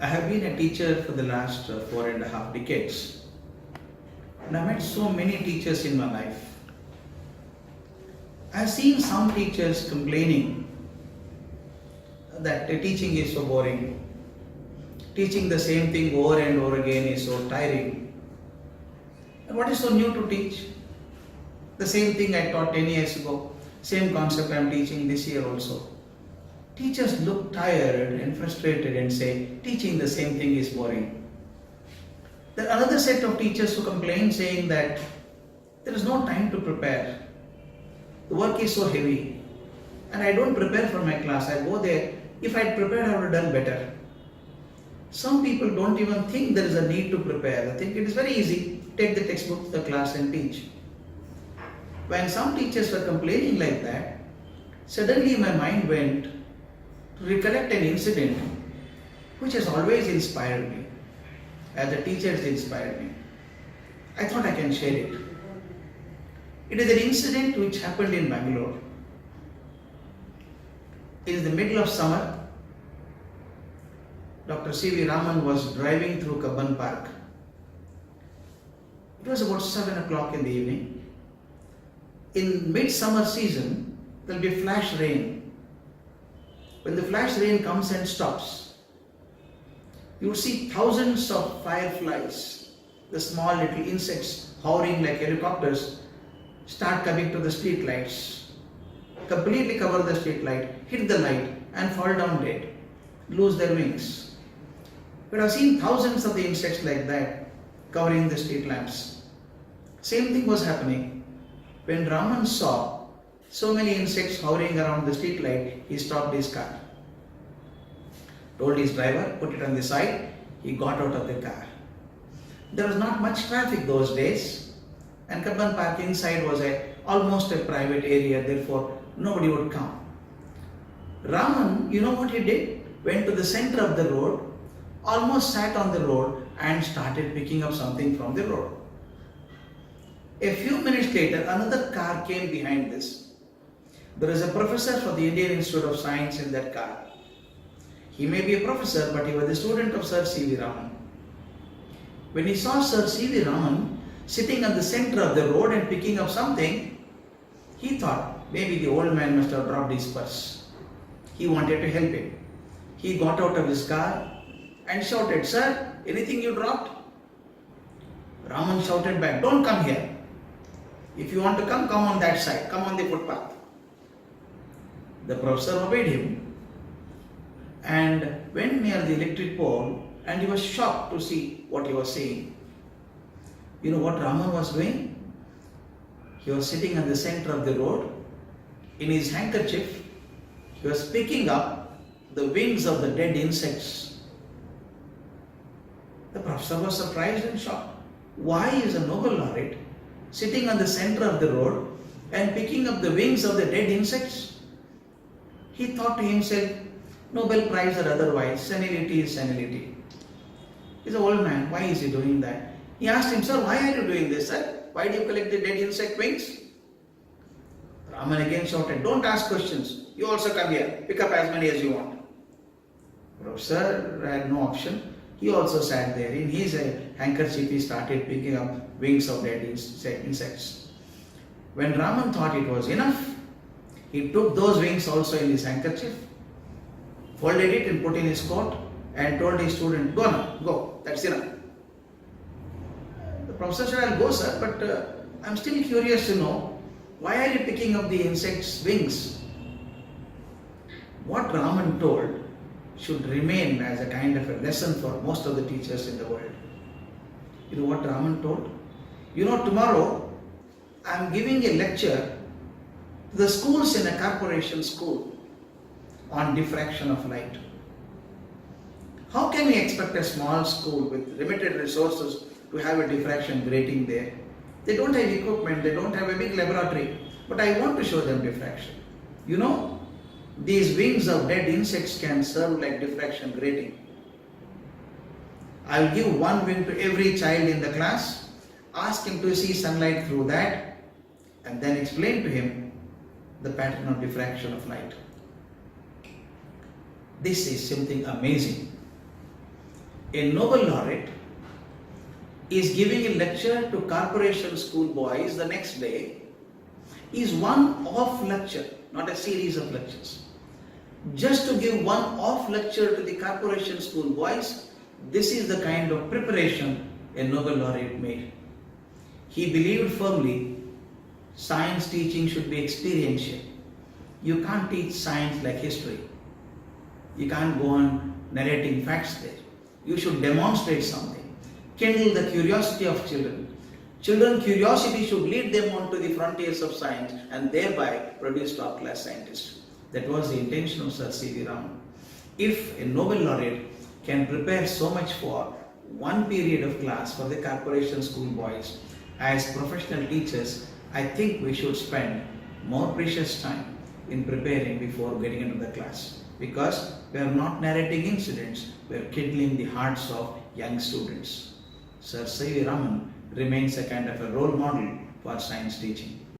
I have been a teacher for the last 4.5 decades, and I met so many teachers in my life. I have seen some teachers complaining that the teaching is so boring. Teaching the same thing over and over again is so tiring. And what is so new to teach? The same thing I taught 10 years ago, same concept I am teaching this year also. Teachers look tired and frustrated and say, teaching the same thing is boring. There are another set of teachers who complain saying that there is no time to prepare. The work is so heavy and I don't prepare for my class. I go there. If I had prepared, I would have done better. Some people don't even think there is a need to prepare. They think it is very easy. Take the textbook, the class and teach. When some teachers were complaining like that, suddenly my mind went to recollect an incident which has always inspired me. As a teacher, it inspired me. I thought I can share it. It is an incident which happened in Bangalore. It is the middle of summer. Dr. C.V. Raman was driving through Kabban Park. It was about 7 o'clock in the evening. In midsummer season, there will be flash rain. When the flash rain comes and stops, you will see thousands of fireflies, the small little insects hovering like helicopters, start coming to the street lights, completely cover the street light, hit the light and fall down dead, lose their wings. But I have seen thousands of the insects like that covering the street lamps. Same thing was happening. When Raman saw so many insects hovering around the street light, he stopped his car. Told his driver, put it on the side. He got out of the car. There was not much traffic those days, and Kabban Park inside was almost a private area, therefore nobody would come. Raman, you know what he did? Went to the center of the road, almost sat on the road and started picking up something from the road. A few minutes later, another car came behind this. There is a professor for the Indian Institute of Science in that car. He may be a professor, but he was a student of Sir C.V. Raman. When he saw Sir C.V. Raman sitting at the center of the road and picking up something, he thought maybe the old man must have dropped his purse. He wanted to help him. He got out of his car and shouted, "Sir, anything you dropped?" Raman shouted back, "Don't come here. If you want to come, come on that side. Come on the footpath." The professor obeyed him and went near the electric pole, and he was shocked to see what he was seeing. You know what Raman was doing? He was sitting at the center of the road. In his handkerchief, he was picking up the wings of the dead insects. The professor was surprised and shocked. Why is a Nobel laureate sitting on the center of the road and picking up the wings of the dead insects? He thought to himself, Nobel Prize or otherwise, senility is senility. He's an old man, why is he doing that? He asked him, "Sir, why are you doing this, sir? Why do you collect the dead insect wings?" Raman again shouted, "Don't ask questions. You also come here. Pick up as many as you want." Professor had no option. He also sat there. In his handkerchief, he started picking up wings of dead insects. When Raman thought it was enough, he took those wings also in his handkerchief, folded it and put in his coat and told his student, "Go now, go, that's enough." The professor said, "I'll go, sir, but I'm still curious to know, why are you picking up the insect's wings?" What Raman told should remain as a kind of a lesson for most of the teachers in the world. You know what Raman told? You know, tomorrow I'm giving a lecture to the schools in a corporation school on diffraction of light. How can we expect a small school with limited resources to have a diffraction grating there? They don't have equipment, they don't have a big laboratory, but I want to show them diffraction. You know, these wings of dead insects can serve like diffraction grating. I will give one wing to every child in the class, ask him to see sunlight through that, and then explain to him the pattern of diffraction of light. This is something amazing. A Nobel laureate is giving a lecture to corporation school boys the next day is one off lecture, not a series of lectures. Just to give one off lecture to the corporation school boys, this is the kind of preparation a Nobel laureate made. He believed firmly science teaching should be experiential. You can't teach science like history. You can't go on narrating facts there. You should demonstrate something. Kindle the curiosity of children. Children's curiosity should lead them on to the frontiers of science and thereby produce top-class scientists. That was the intention of Sir C.V. Raman. If a Nobel laureate can prepare so much for one period of class for the corporation school boys, as professional teachers, I think we should spend more precious time in preparing before getting into the class. Because we are not narrating incidents, we are kindling the hearts of young students. Sir C.V. Raman remains a kind of a role model for science teaching.